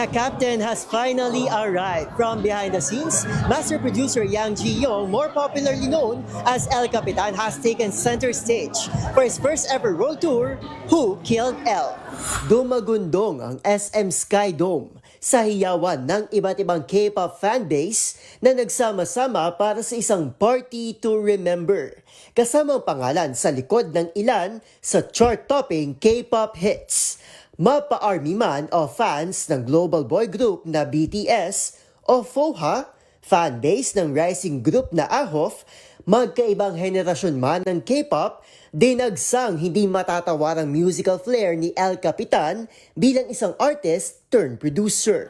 The captain has finally arrived. From behind the scenes, master producer Yang Ji-young, more popularly known as El Capitan, has taken center stage for his first ever world tour, Who Killed El? Dumagundong ang SM Sky Dome sa hiyawan ng iba't ibang K-pop fanbase na nagsama-sama para sa isang party to remember. Kasamang pangalan sa likod ng ilan sa chart-topping K-pop hits. Mapa-army man o fans ng global boy group na BTS o FOHA, fanbase ng rising group na AHOF, magkaibang henerasyon man ng K-pop, dinagsang hindi matatawarang musical flair ni El Capitan bilang isang artist turned producer.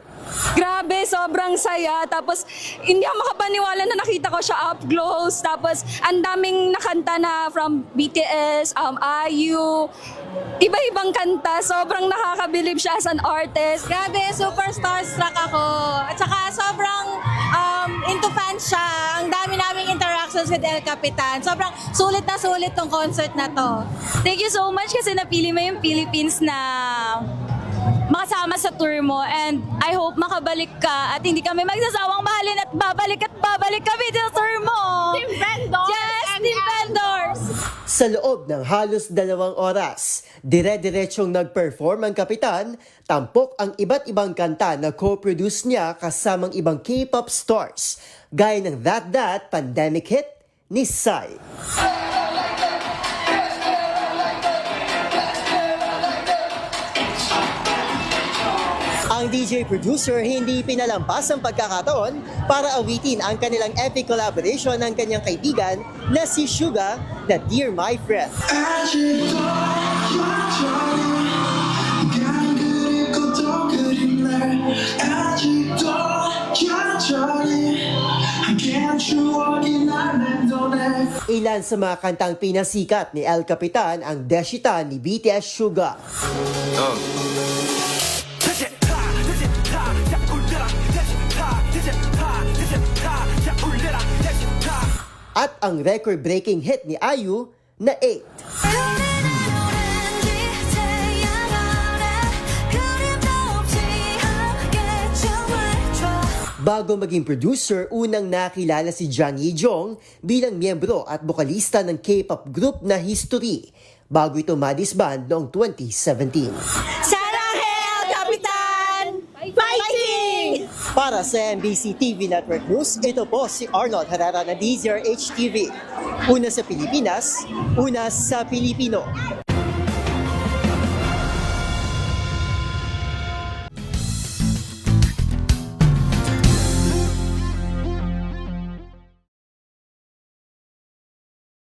Grabe, sobrang saya. Tapos, hindi ako makapaniwala na nakita ko siya up close. Tapos, ang daming nakanta na from BTS, IU, iba-ibang kanta. Sobrang nakakabilib siya as an artist. Grabe, super starstruck ako. At saka sobrang into fans siya. Ang dami naming interactions with El Capitan. Sobrang sulit na sulit tong concert na to. Thank you so much kasi napili mo yung Philippines na makasama sa tour mo, and I hope makabalik ka at hindi kami magsasawang mahalin at babalik kami sa tour mo. Team Vendors! Yes, Team Vendors! Sa loob ng halos 2 oras, dire-diretsyong nag-perform ang Kapitan, tampok ang iba't ibang kanta na co-produce niya kasamang ibang K-pop stars, gaya ng That pandemic hit ni Psy. Ang DJ producer hindi pinalampas ang pagkakataon para awitin ang kanilang epic collaboration ng kanyang kaibigan na si Suga na Dear My Friend. Ilan sa mga kantang pinasikat ni El Capitan ang Deshita ni BTS Suga. At ang record-breaking hit ni IU na 8. Bago maging producer, unang nakilala si Jang Yi-jong bilang miyembro at bokalista ng K-pop group na History bago ito madisband noong 2017. Saranghae, Capitan! Fighting! Para sa MBC TV Network News, ito po si Arnold Herrera na DZRH TV. Una sa Pilipinas, una sa Pilipino.